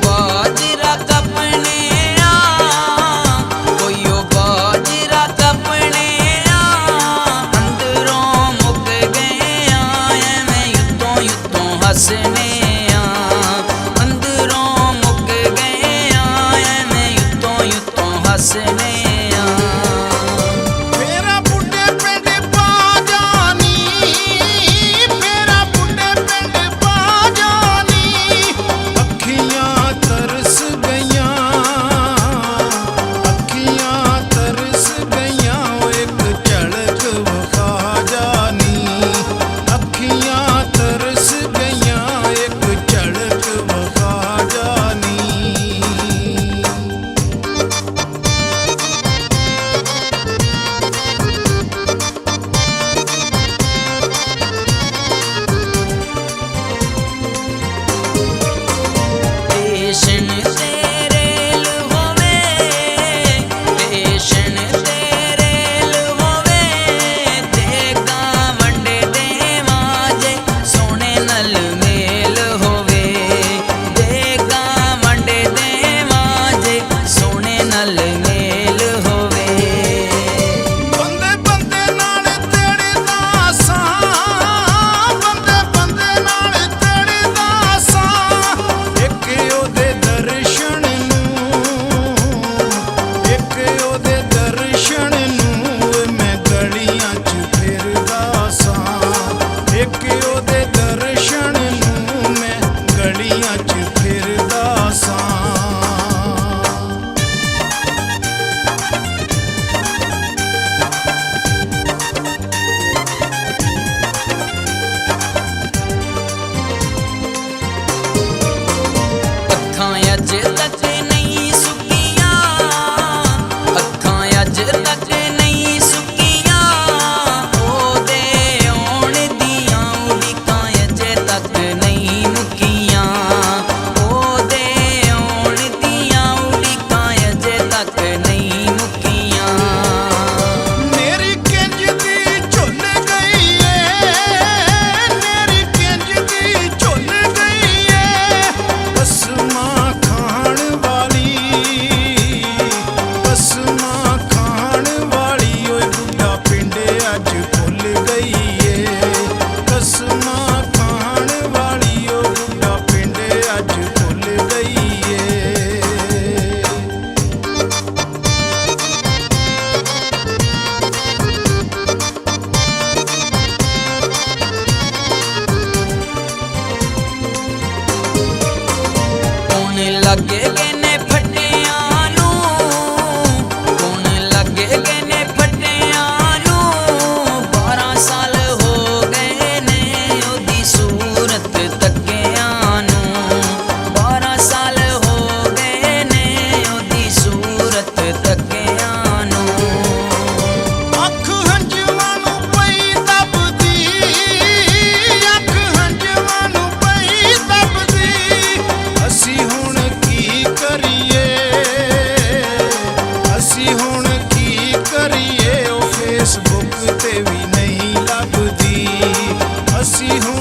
बाजरा कपने कोई बाजरा कपने अंदरों मुक गए मैं युद्धों युद्धों हंसने अंदरों मुक गए मैं युद्धों युद्धों हंसने लगे ने फटियां नू कौन लगे ने फटियां नू 12 साल हो गए ने ओदी सूरत तकियां नू 12 साल हो गए ने ओदी सूरत तकियां नू अख हंजवां नू पई दबदी अख हंजवां नू पई दबदी असी फेसबुक ते भी नहीं लगदी असी हूं